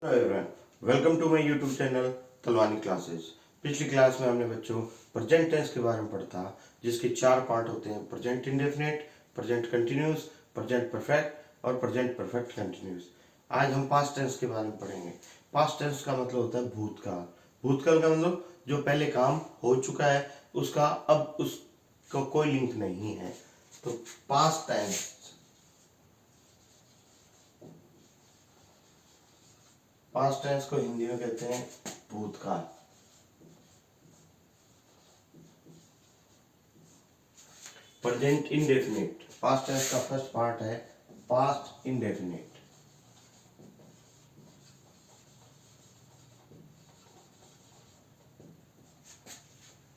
Hello everyone, welcome to my YouTube channel Talwani classes. पिछली class में हमने बच्चों प्रेजेंट टेंस के बारे में पढ़ा था, जिसके चार पार्ट होते हैं: present indefinite, present continuous, present perfect और प्रेजेंट परफेक्ट कंटिन्यूस। आज हम पास्ट टेंस के बारे में पढ़ेंगे। पास्ट टेंस का मतलब होता है भूतकाल। भूतकाल का मतलब जो पहले काम हो चुका है उसका अब उसका कोई लिंक नहीं है। तो पास्ट टेंस, पास्ट टेंस को हिंदी में कहते हैं भूतकाल। प्रेजेंट इंडेफिनिट, पास्ट टेंस का फर्स्ट पार्ट है पास्ट इंडेफिनिट।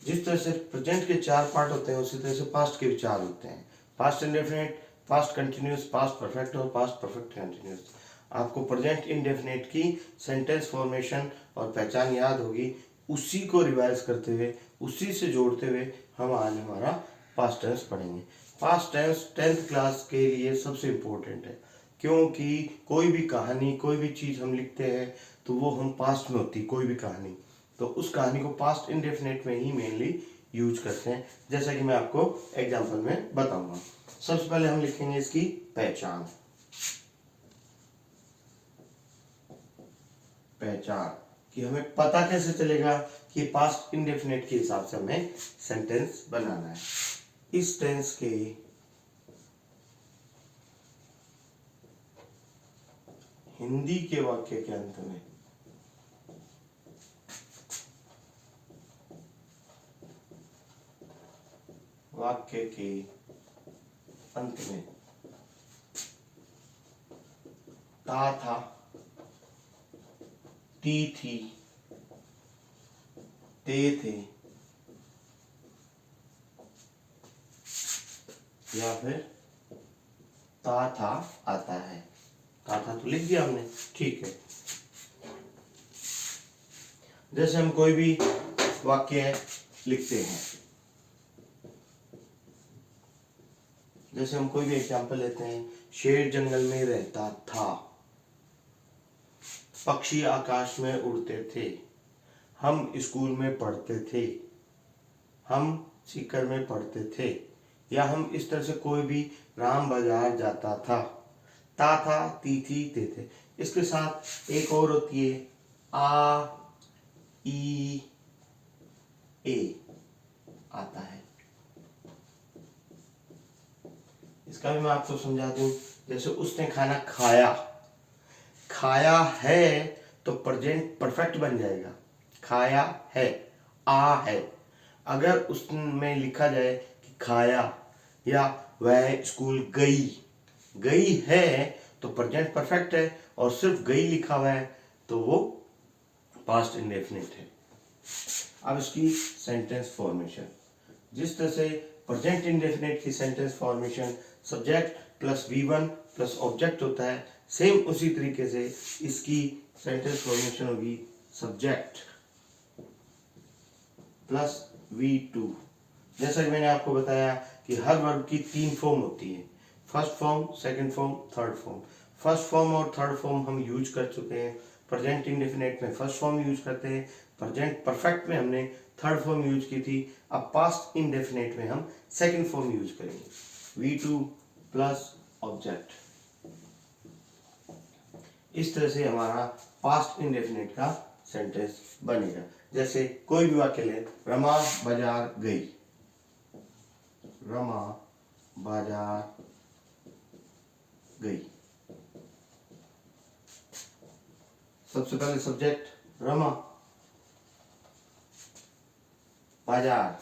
जिस तरह से प्रेजेंट के चार पार्ट होते हैं उसी तरह से पास्ट के भी चार होते हैं: past indefinite, past continuous, past perfect और पास्ट परफेक्ट कंटिन्यूस। आपको प्रेजेंट इंडेफिनिट की सेंटेंस फॉर्मेशन और पहचान याद होगी। उसी को रिवाइज करते हुए, उसी से जोड़ते हुए हम आज हमारा पास्ट टेंस पढ़ेंगे। पास्ट टेंस 10th क्लास के लिए सबसे इम्पोर्टेंट है, क्योंकि कोई भी कहानी, कोई भी चीज़ हम लिखते हैं तो वो हम पास्ट में होती, कोई भी कहानी, तो उस कहानी को पास्ट इंडेफिनिट में ही मेनली यूज करते हैं, जैसा कि मैं आपको एग्जांपल में बताऊंगा। सबसे पहले हम लिखेंगे इसकी पहचान। पहचान कि हमें पता कैसे चलेगा कि पास्ट इंडेफिनिट के हिसाब से हमें सेंटेंस बनाना है। इस टेंस के हिंदी के वाक्य के अंत में वाक्य के अंत में ता था, ती थी, ते थे या फिर ता था आता है। ता था तो लिख दिया हमने, ठीक है। जैसे हम कोई भी वाक्य लिखते हैं, जैसे हम कोई भी एग्जाम्पल लेते हैं: शेर जंगल में रहता था, पक्षी आकाश में उड़ते थे, हम स्कूल में पढ़ते थे, हम सीकर में पढ़ते थे, या हम इस तरह से कोई भी राम बाजार जाता था। ता था, ती थी, ते थे। इसके साथ एक और होती है आ, ई, ए आता है। इसका भी मैं आपको समझा दूं। जैसे उसने खाना खाया, खाया है तो प्रेजेंट परफेक्ट बन जाएगा, खाया है, आ है। अगर उसमें लिखा जाए कि खाया, या वह स्कूल गई, गई है तो प्रेजेंट परफेक्ट है, और सिर्फ गई लिखा हुआ है तो वो पास्ट इंडेफिनिट है। अब इसकी सेंटेंस फॉर्मेशन, जिस तरह से प्रेजेंट इंडेफिनिट की sentence formation subject plus V1 plus object होता है, सेम उसी तरीके से इसकी सेंटेंस फॉर्मेशन होगी सब्जेक्ट प्लस V2। जैसा कि मैंने आपको बताया कि हर वर्ब की 3 फॉर्म होती है: first form, second form, third form. First form और थर्ड फॉर्म हम यूज कर चुके हैं। प्रेजेंट इंडेफिनिट में फर्स्ट फॉर्म यूज करते हैं, प्रेजेंट परफेक्ट में हमने थर्ड फॉर्म यूज की थी। अब पास्ट इंडेफिनिट में हम सेकंड फॉर्म यूज करेंगे, V2 प्लस ऑब्जेक्ट। इस तरह से हमारा पास्ट इंडेफिनिट का सेंटेंस बनेगा। जैसे कोई भी वाक्य ले, रमा बाजार गई, रमा बाजार गई। सबसे पहले सब्जेक्ट रमा, बाजार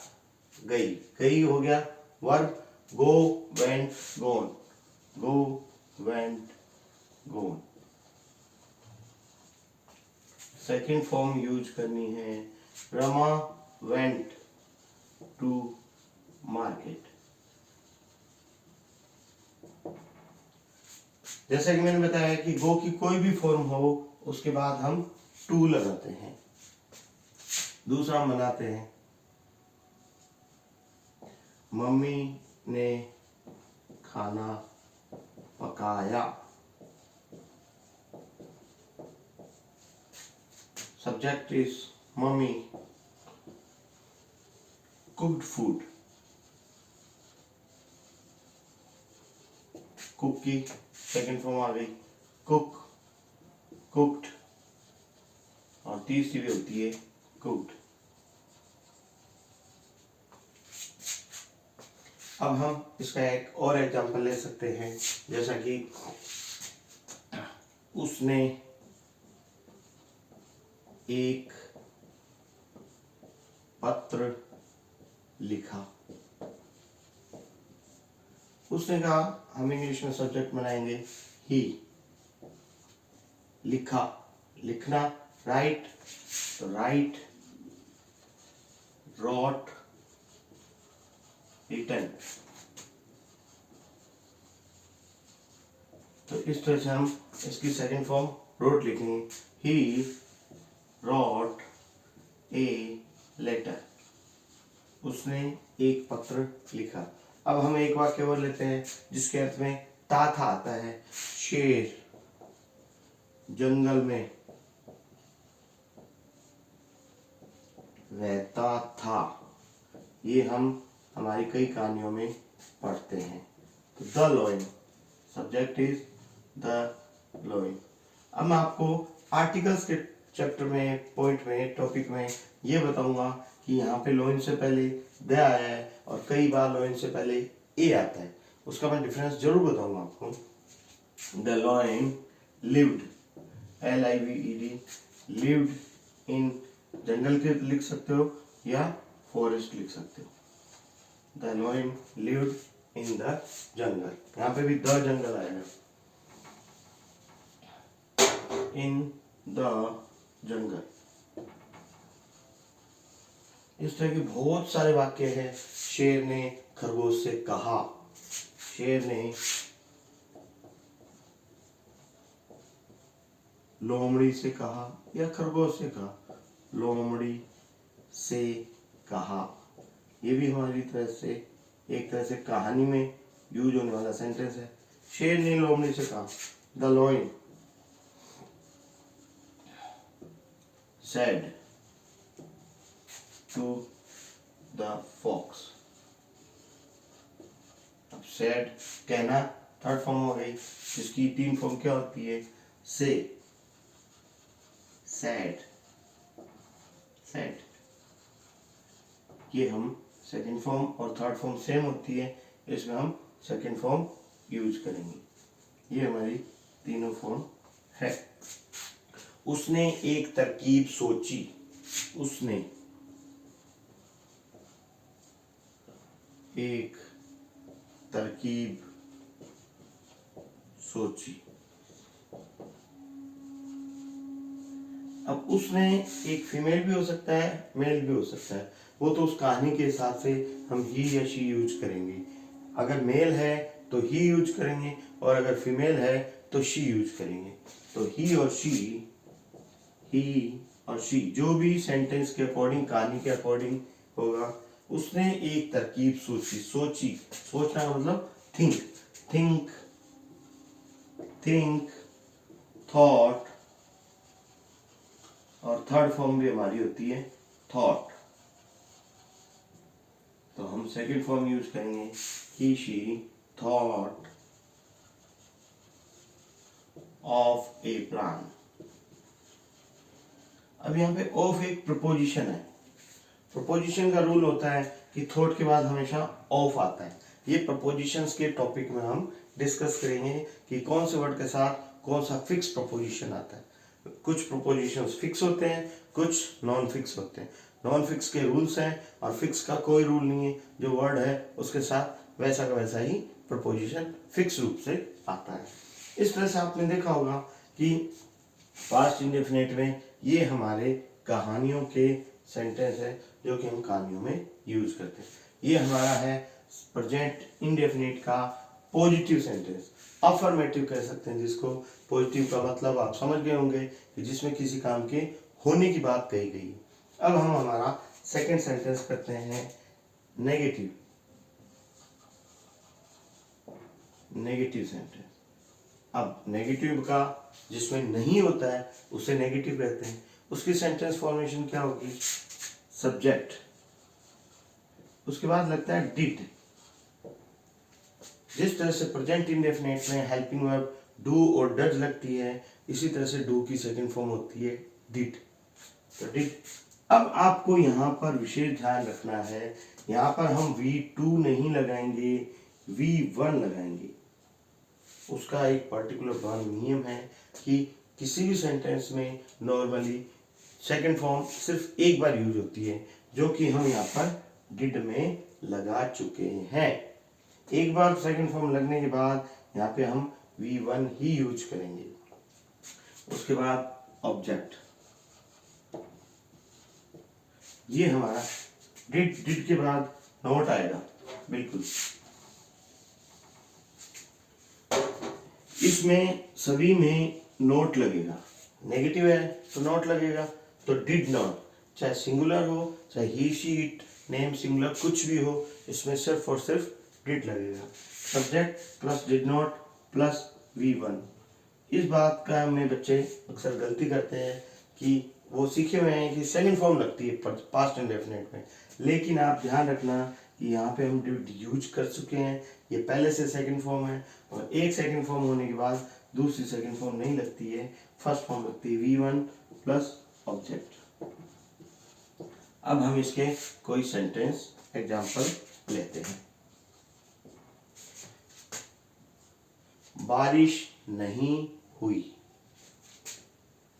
गई, गई हो गया वर्ब गो, वेंट, गोन, गो, वेंट, गोन। सेकंड फॉर्म यूज करनी है, रमा वेंट टू मार्केट। जैसे कि मैंने बताया कि गो की कोई भी फॉर्म हो उसके बाद हम टू लगाते हैं। दूसरा हम बनाते हैं, मम्मी ने खाना पकाया, subject is mummy cooked food, cook की सेकंड फॉर्म आ गई कुक, कुक्ड, और तीसरी भी होती है कुक्ड। अब हम इसका एक और एग्जांपल ले सकते हैं, जैसा कि उसने एक पत्र लिखा। उसने कहा, हम इंग्लिश में सब्जेक्ट बनाएंगे ही, लिखा, लिखना, राइट, तो राइट, रॉट, रिटन। तो इस तरह से हम इसकी सेकंड फॉर्म रोट लिखेंगे, ही रॉट ए लेटर, उसने एक पत्र लिखा। अब हम एक वाक्य और लेते हैं जिसके अर्थ में था आता है। शेर जंगल में रहता था, ये हम हमारी कई कहानियों में पढ़ते हैं। तो the lion, subject is the lion. अब मैं आपको आर्टिकल्स के चैप्टर में, पॉइंट में, टॉपिक में ये बताऊंगा कि यहाँ पे लॉयन से पहले द आया है और कई बार लॉयन से पहले ए आता है, उसका मैं डिफरेंस जरूर बताऊंगा आपको। The lion lived, LIVED, lived in, जंगल के लिख सकते हो या फॉरेस्ट लिख सकते हो। The lion lived in the jungle, यहाँ पे भी द जंगल आएगा, इन द जंगल। इस तरह के बहुत सारे वाक्य हैं। शेर ने खरगोश से कहा, शेर ने लोमड़ी से कहा या खरगोश से कहा, लोमड़ी से कहा। ये भी हमारी तरह से एक तरह से कहानी में यूज होने वाला सेंटेंस है। शेर ने लोमड़ी से कहा, the lion said to the fox। अब said कहना थर्ड फॉर्म हो गई, जिसकी तीन फॉर्म क्या होती है, say, said, said। ये हम सेकंड फॉर्म और थर्ड फॉर्म सेम होती है, इसमें हम सेकंड फॉर्म यूज करेंगे। ये हमारी तीनों फॉर्म है। उसने एक तरकीब सोची, उसने एक तरकीब सोची। अब उसने एक फीमेल भी हो सकता है, मेल भी हो सकता है, वो तो उस कहानी के हिसाब से हम ही या शी यूज करेंगे। अगर मेल है तो ही यूज करेंगे और अगर फीमेल है तो शी यूज करेंगे। तो ही और शी, ही और शी जो भी सेंटेंस के अकॉर्डिंग, कहानी के अकॉर्डिंग होगा। उसने एक तरकीब सोची, सोची, सोचना का मतलब थिंक, थिंक, थिंक, थॉट, और थर्ड फॉर्म भी हमारी होती है थॉट। तो हम सेकंड फॉर्म यूज करेंगे, he she thought of a plan. अब यहाँ पे ऑफ एक प्रपोजिशन है। प्रपोजिशन का रूल होता है कि थॉट के बाद हमेशा ऑफ आता है। ये प्रपोजिशंस के टॉपिक में हम डिस्कस करेंगे कि कौन से वर्ड के साथ कौन सा फिक्स प्रपोजिशन आता है। कुछ प्रपोजिशंस फिक्स होते हैं, कुछ नॉन फिक्स होते हैं। नॉन फिक्स के रूल्स हैं और फिक्स का कोई रूल नहीं है, जो वर्ड है उसके साथ वैसा का वैसा ही प्रपोजिशन फिक्स रूप से आता है। इस तरह से आपने देखा होगा कि पास्ट इंडेफिनिट में ये हमारे कहानियों के सेंटेंस है जो कि हम कहानियों में यूज करते हैं। ये हमारा है प्रेजेंट इंडेफिनिट का पॉजिटिव सेंटेंस, अफर्मेटिव कह सकते हैं जिसको। पॉजिटिव का मतलब आप समझ गए होंगे कि जिसमें किसी काम के होने की बात कही गई। अब हम हमारा सेकंड सेंटेंस करते हैं नेगेटिव, नेगेटिव सेंटेंस। अब नेगेटिव का जिसमें नहीं होता है उसे नेगेटिव कहते हैं, उसकी सेंटेंस फॉर्मेशन क्या होगी, सब्जेक्ट, उसके बाद लगता है डिड। जिस तरह से प्रेजेंट इंडेफिनिट में हेल्पिंग वर्ब डू और डज लगती है, इसी तरह से डू की सेकंड फॉर्म होती है डिड। तो डिड। अब आपको यहाँ पर विशेष ध्यान रखना है, यहाँ पर हम V2 नहीं लगाएंगे, V1 लगाएंगे। उसका एक पर्टिकुलर नियम है कि किसी भी सेंटेंस में नॉर्मली सेकंड फॉर्म सिर्फ एक बार यूज होती है, जो कि हम यहाँ पर डिड में लगा चुके हैं। एक बार सेकंड फॉर्म लगने के बाद यहाँ पे हम V1 ही यूज करेंगे। उसके बाद ऑब्जेक्ट, ये हमारा डिड के बाद नोट आएगा, बिल्कुल इसमें सभी में नोट लगेगा। नेगेटिव है तो नोट लगेगा, तो डिड नॉट, चाहे सिंगुलर हो चाहे ही शी इट नेम सिंगुलर कुछ भी हो, इसमें सिर्फ और सिर्फ डिड लगेगा। Subject plus did not plus V1। इस बात का में बच्चे अक्सर गलती करते हैं कि वो सीखे हुए हैं कि सेकंड फॉर्म लगती है पास्ट इंडेफिनिट में, लेकिन आप ध्यान रखना कि यहाँ पे हम डिड यूज कर चुके हैं, ये पहले से सेकंड फॉर्म है, और एक सेकंड फॉर्म होने के बाद दूसरी सेकंड फॉर्म नहीं लगती है, फर्स्ट फॉर्म लगती है V1 प्लस ऑब्जेक्ट। अब हम इसके कोई सेंटेंस एग्जांपल लेते हैं। बारिश नहीं हुई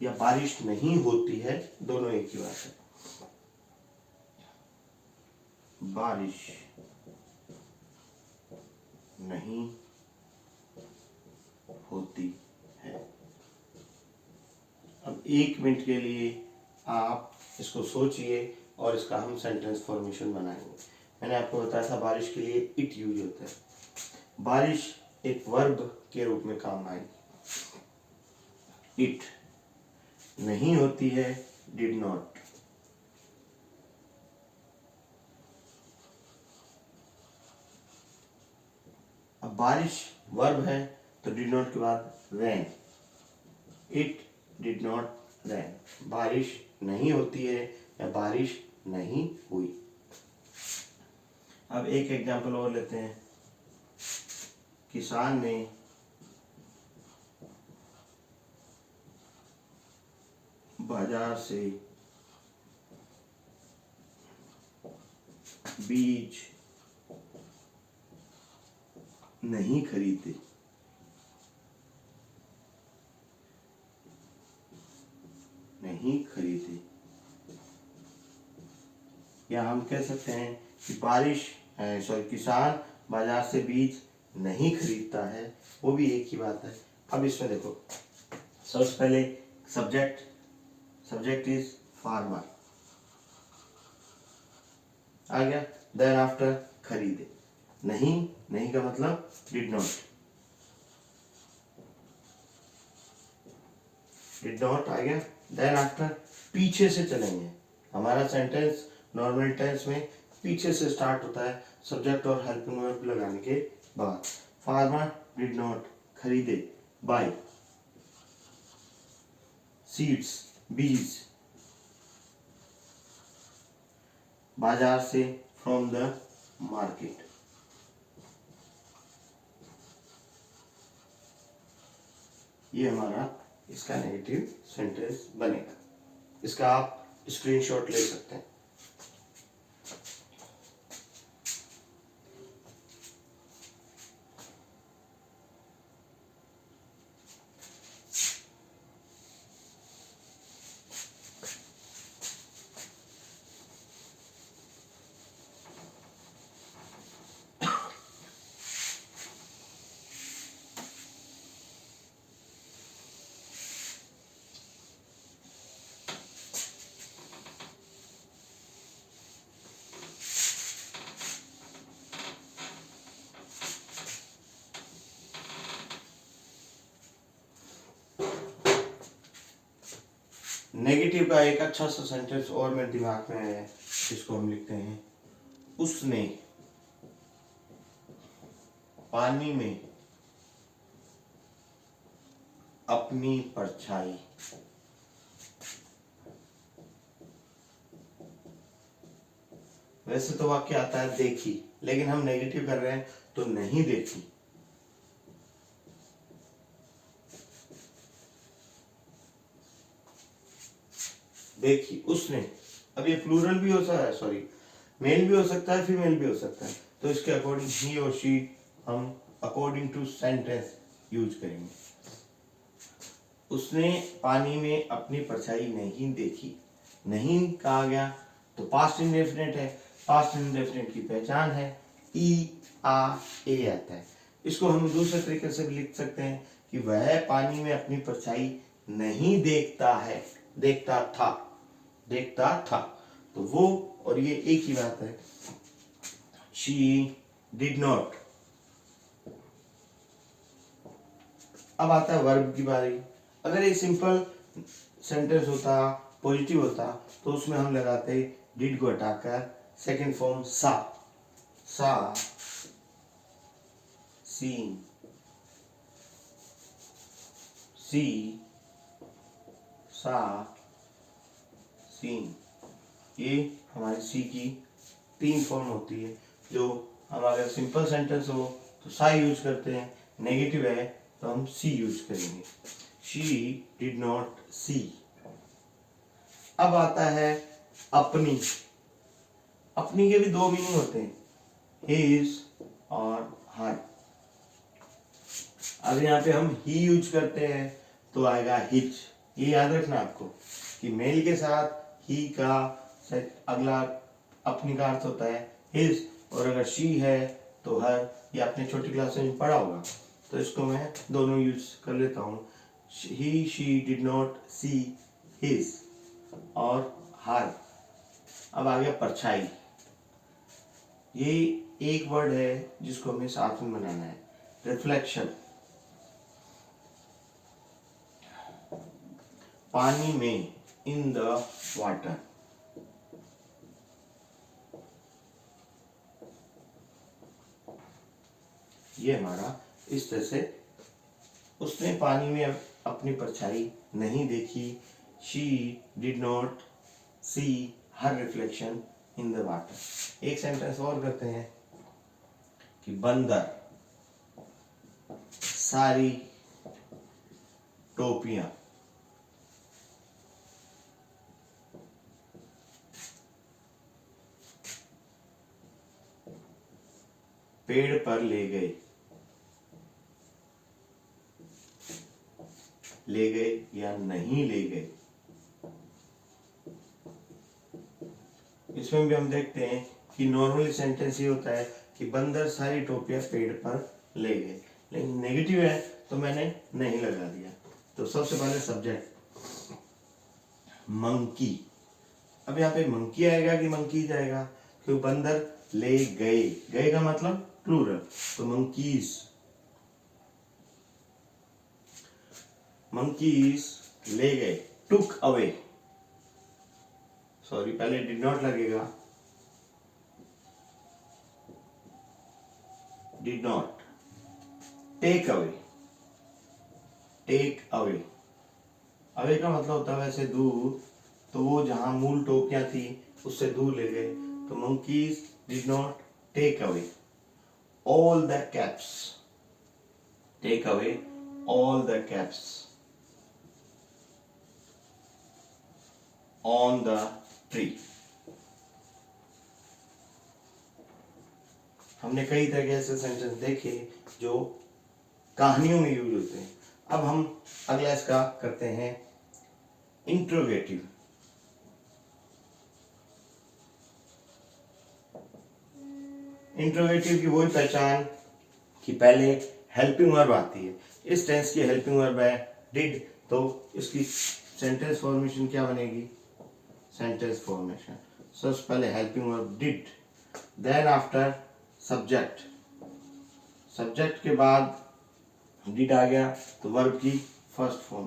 या बारिश नहीं होती है, दोनों एक ही बात है। बारिश नहीं होती है। अब 1 मिनट के लिए आप इसको सोचिए और इसका हम सेंटेंस फॉर्मेशन बनाएंगे। मैंने आपको बताया था बारिश के लिए इट यूज होता है, बारिश एक वर्ब के रूप में काम आएगी। इट नहीं होती है, डिड नॉट। अब बारिश वर्ब है तो डिड नॉट के बाद रैन, इट डिड नॉट रैन। बारिश नहीं होती है या बारिश नहीं हुई। अब एक एग्जांपल और लेते हैं। किसान ने बाजार से बीज नहीं खरीदे। नहीं खरीदे, या हम कह सकते हैं कि किसान बाजार से बीज नहीं खरीदता है, वो भी एक ही बात है। अब इसमें देखो, सबसे पहले सब्जेक्ट इज फार्मर आ गया, देन आफ्टर खरीदे, नहीं का मतलब डिड नॉट आ गया। देन आफ्टर पीछे से चलेंगे, हमारा सेंटेंस नॉर्मल टेंस में पीछे से स्टार्ट होता है सब्जेक्ट और हेल्पिंग वर्ब लगाने के बाद। फार्मर डिड नॉट खरीदे, बाय सीड्स बीज, बाजार से फ्रॉम द मार्केट। ये हमारा इसका नेगेटिव सेंटेंस बनेगा। इसका आप स्क्रीनशॉट ले सकते हैं। नेगेटिव का एक अच्छा सा सेंटेंस और मेरे दिमाग में है, जिसको हम लिखते हैं, उसने पानी में अपनी परछाई वैसे तो वाक्य आता है देखी, लेकिन हम नेगेटिव कर रहे हैं तो नहीं देखी। देखी उसने। अब ये प्लूरल भी हो सकता है, सॉरी मेल भी हो सकता है, फीमेल भी हो सकता है, तो इसके अकॉर्डिंग ही और शी हम अकॉर्डिंग टू सेंटेंस यूज करेंगे। उसने पानी में अपनी परछाई नहीं देखी। नहीं कहा गया तो पास्ट इंडेफिनिट है। पास्ट इंडेफिनिट की पहचान है ई आ ए आता है। इसको हम दूसरे तरीके से भी लिख सकते हैं कि वह पानी में अपनी परछाई नहीं देखता है, देखता था, देखता था, तो वो और ये एक ही बात है। She did not. अब आता है वर्ब की बारी। अगर ये सिंपल सेंटेंस होता, पॉजिटिव होता, तो उसमें हम लगाते डिड को हटाकर सेकंड फॉर्म सा, सा सीन, सी सा सीन। ये हमारी सी की 3 फॉर्म होती है। जो हम अगर सिंपल सेंटेंस हो तो सा यूज करते हैं, नेगेटिव है तो हम सी यूज करेंगे। शी डिड नॉट सी। अब आता है अपनी। अपनी के भी 2 मीनिंग होते हैं, हिज और हर। अब यहाँ पे हम ही यूज करते हैं तो आएगा हिज। ये याद रखना आपको कि मेल के साथ ही का अगला अपनी का अर्थ होता है हिज, और अगर शी है तो हर। ये आपने छोटी क्लास में पढ़ा होगा, तो इसको मैं दोनों यूज कर लेता हूँ। He she did not see his और हर। अब आ गया परछाई। ये एक वर्ड है जिसको हमें साथ में बनाना है, रिफ्लेक्शन। पानी में, इन द वाटर। ये हमारा इस तरह से, उसने पानी में अपनी परछाई नहीं देखी। She did not see her reflection in the water. एक सेंटेंस और करते हैं कि बंदर सारी टोपियां पेड़ पर ले गए। ले गए या नहीं ले गए, इसमें भी हम देखते हैं कि नॉर्मली सेंटेंस ये होता है कि बंदर सारी टोपियां पेड़ पर ले गए, लेकिन नेगेटिव है तो मैंने नहीं लगा दिया। तो सबसे पहले सब्जेक्ट मंकी। अब यहाँ पे मंकी आएगा कि मंकी जाएगा, क्योंकि बंदर ले गए, गए का मतलब प्लूरल, तो मंकीज, मंकीज ले गए। टुक अवे, सॉरी पहले डिड नॉट लगेगा, did not. Take away, take away, away का मतलब होता है वैसे दूर, तो वो जहां मूल टोपियां थी उससे दूर ले गए, तो monkeys did not take away all the caps. Take away all the caps on the tree. हमने कई तरह के ऐसे सेंटेंस देखे जो कहानियों में यूज होते हैं। अब हम अगला इसका करते हैं इंट्रोगेटिव। इंट्रोगेटिव की वही पहचान कि पहले हेल्पिंग वर्ब आती है। इस टेंस की हेल्पिंग वर्ब है डिड, तो इसकी सेंटेंस फॉर्मेशन क्या बनेगी, सेंटेंस फॉर्मेशन। सबसे पहले helping verb did, then after subject, subject के बाद डिड आ गया तो वर्ब की फर्स्ट फॉर्म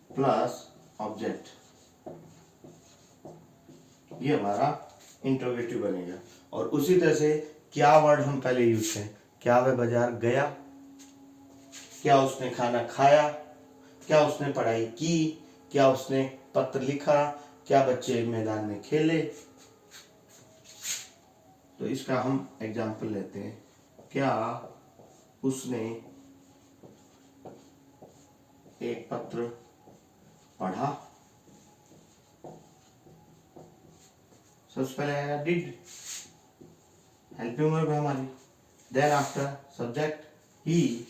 प्लस ऑब्जेक्ट। ये हमारा इंट्रोगेटिव बनेगा। और उसी तरह से क्या वर्ड हम पहले यूज करें, क्या वह बाजार गया, क्या उसने खाना खाया, क्या उसने पढ़ाई की, क्या उसने पत्र लिखा, क्या बच्चे मैदान में खेले। तो इसका हम एग्जाम्पल लेते हैं। क्या उसने एक पत्र पढ़ा? सबसे पहले आएगा डिड, हेल्पिंग वर्ब है हमारी। देन आफ्टर सब्जेक्ट ही।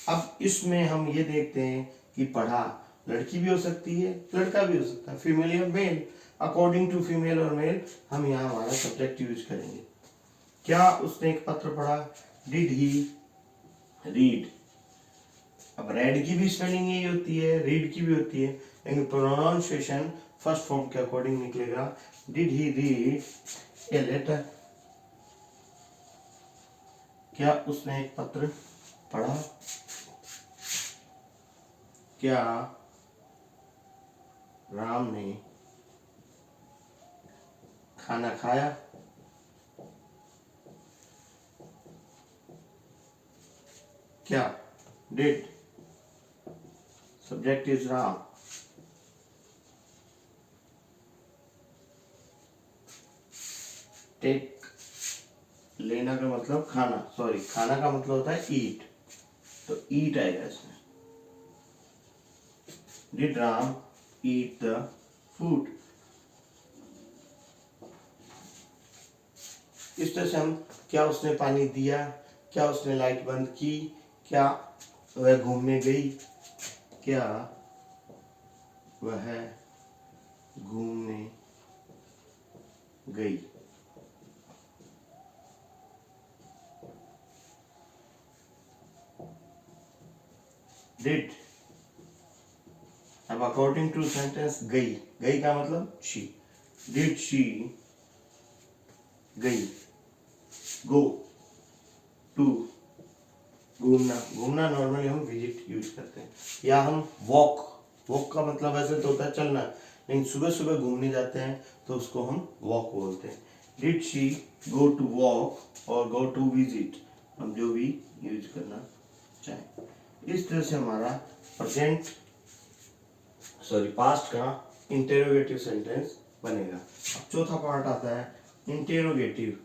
अब इसमें हम ये देखते हैं कि पढ़ा लड़की भी हो सकती है, लड़का भी हो सकता है, फीमेल और मेल। अकॉर्डिंग टू फीमेल और मेल हम यहाँ हमारा सब्जेक्ट यूज करेंगे। क्या उसने एक पत्र पढ़ा? Did he read. अब रेड की भी स्पेलिंग यही होती है, रीड की भी होती है, लेकिन प्रोनाउंसिएशन फर्स्ट फॉर्म के अकॉर्डिंग निकलेगा। Did he read a letter? क्या उसने एक पत्र पढ़ा? क्या राम ने खाना खाया? क्या did, subject is Ram. Take, लेना का मतलब खाना, सॉरी खाना का मतलब होता है ईट, तो ईट आएगा इसमें। Did Ram eat the food? इस तरह से हम, क्या उसने पानी दिया? क्या उसने लाइट बंद की? क्या वह घूमने गई? क्या वह घूमने गई? डिड, अब अकॉर्डिंग टू सेंटेंस गई, गई का मतलब शी। डिड शी गई? गो टू, घूमना, घूमना नॉर्मली हम विजिट यूज करते हैं, या हम वॉक, वॉक का मतलब ऐसे तो होता है चलना, लेकिन सुबह सुबह घूमने जाते हैं तो उसको हम वॉक बोलते हैं। Did she go to walk और गो टू विजिट, हम जो भी यूज करना चाहें। इस तरह से हमारा प्रेजेंट, सॉरी पास्ट का इंटेरोगेटिव सेंटेंस बनेगा। अब चौथा पार्ट आता है इंटेरोगेटिव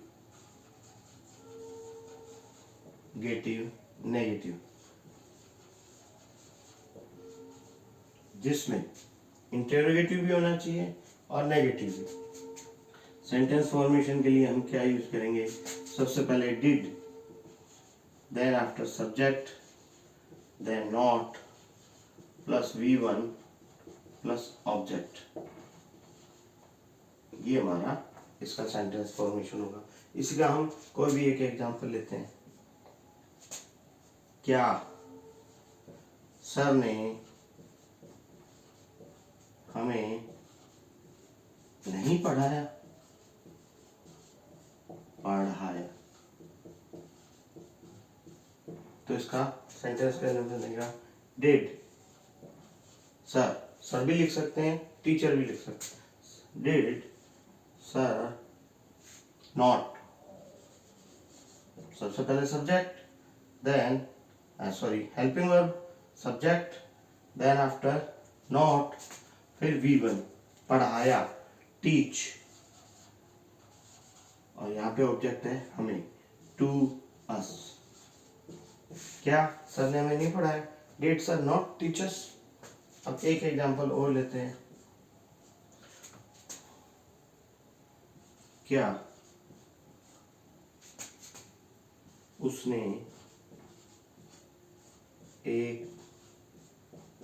गेटिव नेगेटिव, जिसमें इंटेरोगेटिव भी होना चाहिए और नेगेटिव भी। सेंटेंस फॉर्मेशन के लिए हम क्या यूज करेंगे? सबसे पहले did, then after subject, then not plus V1 plus object, ये हमारा इसका सेंटेंस फॉर्मेशन होगा। इसी का हम कोई भी एक एग्जांपल लेते हैं। क्या सर ने हमें नहीं पढ़ाया? पढ़ाया, तो इसका सेंटेंस का बनेगा डिड सर, सर भी लिख सकते हैं, टीचर भी लिख सकते हैं। डिड सर नॉट, सबसे पहले subject, then sorry helping verb, subject, then after not, फिर V1 पढ़ाया, टीच, और यहाँ पे ऑब्जेक्ट है हमें, टू अस। क्या सर ने हमें नहीं पढ़ाया? Did sir not teach us? अब एक एग्जांपल और लेते हैं। क्या उसने एक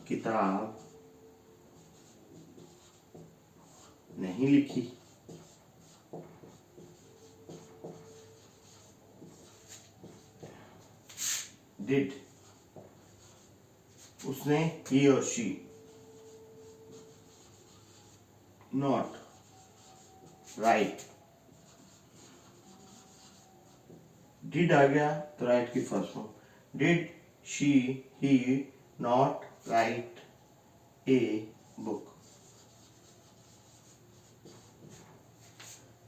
किताब नहीं लिखी? डिड, उसने ही और शी नॉट राइट, डिड आ गया तो राइट की first form, did she he not right a book.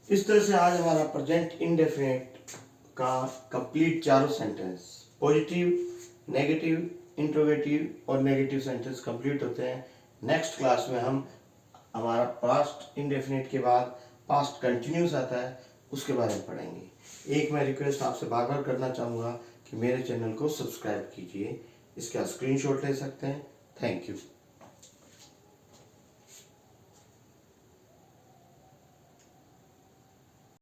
इस तरह से आज हमारा प्रेजेंट इंडेफिनिट का कंप्लीट चारों सेंटेंस, पॉजिटिव, नेगेटिव, इंट्रोगेटिव और नेगेटिव सेंटेंस कंप्लीट होते हैं। नेक्स्ट क्लास में हम हमारा पास्ट इंडेफिनिट के बाद पास्ट कंटिन्यूस आता है उसके बारे में पढ़ेंगे। एक मैं रिक्वेस्ट आपसे बार बार करना चाहूँगा कि मेरे चैनल को सब्सक्राइब कीजिए। इसका स्क्रीनशॉट ले सकते हैं। Thank you.